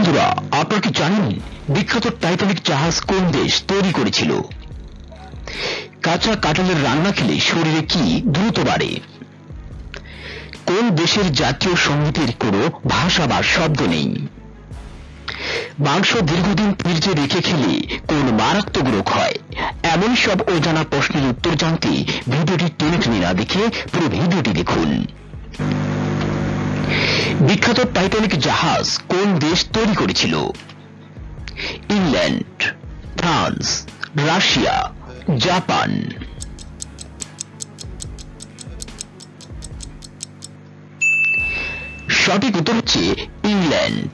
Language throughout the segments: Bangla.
বন্ধুরা, আপনারা কি জানেন বিখ্যাত টাইটানিক জাহাজ কোন দেশ তৈরি করেছিল? কাঁচা কাঁঠালের রান্না খেলে শরীরে কি দ্রুত বাড়ে? কোন দেশের জাতীয় সঙ্গীতের কোনো ভাষা বা শব্দ নেই? মাংস দীর্ঘদিন ফ্রিজে রেখে খেলে কোন মারাত্মক রোগ হয়? এমন সব অজানা প্রশ্নের উত্তর জানতে ভিডিওটি টেনে টেনে না দেখে পুরো ভিডিওটি দেখুন। বিখ্যাত টাইটানিক জাহাজ কোন দেশ তৈরি করেছিল? England, France, Russia, Japan. সঠিক উত্তর হচ্ছে ইংল্যান্ড।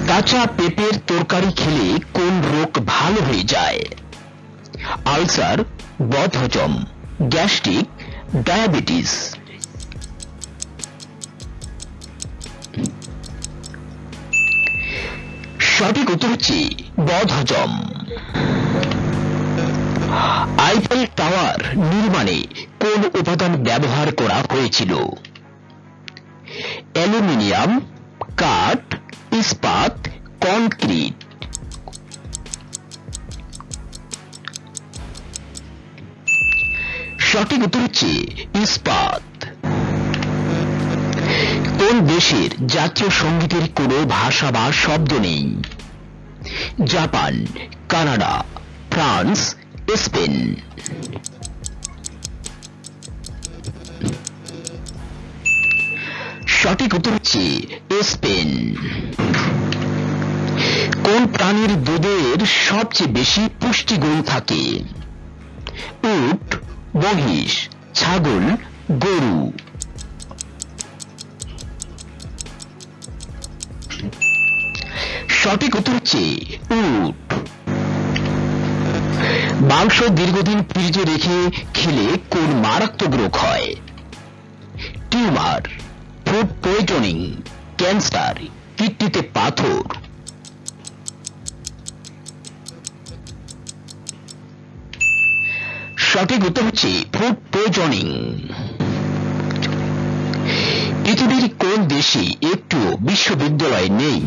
কাঁচা পেঁপের তরকারি খেলে কোন রোগ ভালো হয়ে যায়? আলসার, বদহজম, গ্যাস্ট্রিক, ডায়াবেটিস। সঠিক উত্তর হচ্ছে বদহজম। আইফেল টাওয়ার নির্মাণে কোন উপাদান ব্যবহার করা হয়েছিল? অ্যালুমিনিয়াম, কাঠ, ইস্পাত, কনক্রিট। সঠিক উত্তর হচ্ছে ইস্পাত। কোন দেশের জাতীয় সঙ্গীতের কোনো ভাষা বা শব্দ নেই? Japan, Canada, France, Spain. সঠিক উত্তর হচ্ছে স্পেন। কোন প্রাণীর দুধের সবচেয়ে বেশি পুষ্টিগুণ থাকে? উট, মহিষ, ছাগল, গরু। সঠিক উত্তর হচ্ছে উট। মাংস দীর্ঘদিন ফ্রিজে রেখে খেলে কোন মারাত্মক রোগ হয়? টিউমার, ফুড পয়জনিং, ক্যান্সার, কিডনিতে পাথর। সঠিক উত্তর হচ্ছে ফুড পয়জনিং। পৃথিবীর কোন দেশে একটু বিশ্ববিদ্যালয় নেই?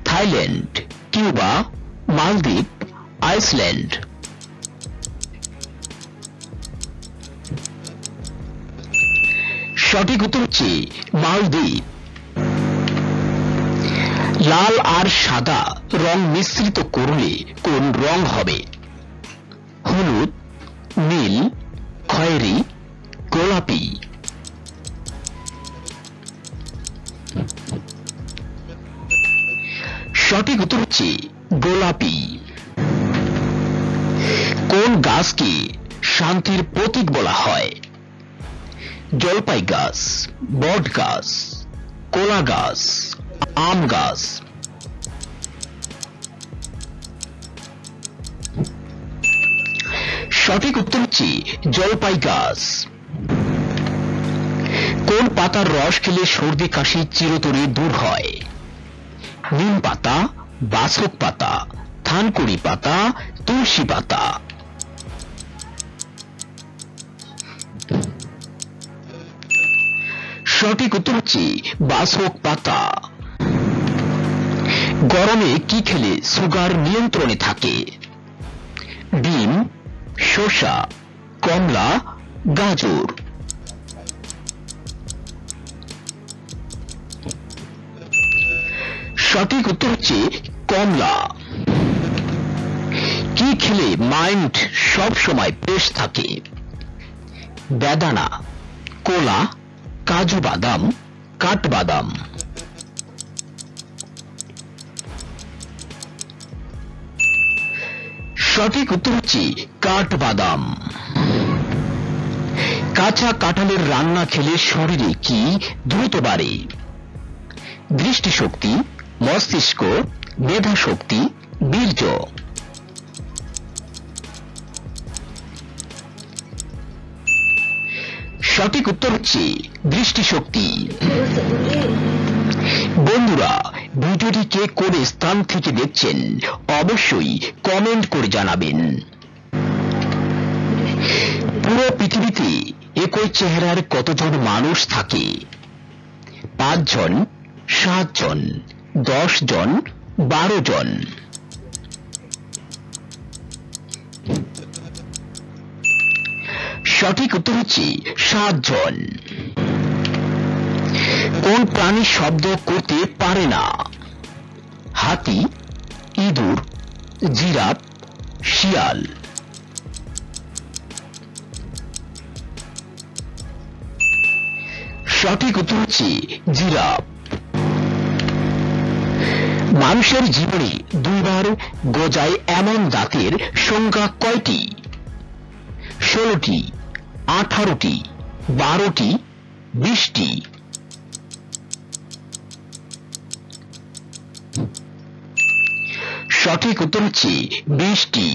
থাইল্যান্ড, কিউবা, মালদ্বীপ, আইসল্যান্ড। সঠিক উত্তর হচ্ছে মালদ্বীপ। লাল আর সাদা রং মিশ্রিত করলে কোন রং হবে? হলুদ, নীল, খয়েরি, গোলাপি। সঠিক উত্তর হচ্ছে গোলাপি। কোন গাছকে শান্তির প্রতীক বলা হয়? জলপাই গাছ, বট গাছ, কলা গাছ, আম গাছ। সঠিক উত্তর হচ্ছে জলপাই গাছ। কোন পাতার রস খেলে সর্দি কাশি চিরতরে দূর হয়? নিম পাতা, বাসক পাতা, থানকুড়ি পাতা, তুলসী পাতা। সঠিক উত্তর হচ্ছে বাসক পাতা। গরমে কি খেলে সুগার নিয়ন্ত্রণে থাকে? ডিম, শসা, কমলা, গাজর। সঠিক উত্তর হচ্ছে কমলা। কি খেলে মাইন্ড সব সময় ফ্রেশ থাকে? বেদানা, কোলা, কাজু বাদাম, কাঠবাদাম। সঠিক উত্তর হচ্ছে কাঠবাদাম। কাঁচা কাঁঠালের রান্না খেলে শরীরে কি দ্রুত বাড়ে? দৃষ্টিশক্তি, মস্তিষ্ক, মেধা শক্তি, বীর্য। সঠিক উত্তর হচ্ছে দৃষ্টিশক্তি। বন্ধুরা, ভিডিওটি কে কোন স্থান থেকে দেখছেন অবশ্যই কমেন্ট করে জানাবেন। পুরো পৃথিবীতে একই চেহারার কতজন মানুষ থাকে? 5 জন, 7 জন, 10 জন, 12 জন? সঠিক উত্তর হচ্ছে 7 জন। কোন প্রাণী শব্দ করতে পারে না? হাতি, ইঁদুর, জিরাফ, শিয়াল? সঠিক উত্তর হচ্ছে জিরাফ। মানুষের জীবনে দুইবার গজায় এমন দাঁতের সংখ্যা কয়টি? 16টি, 18টি, 12টি, 20টি? সঠিক উত্তর হচ্ছে 20টি।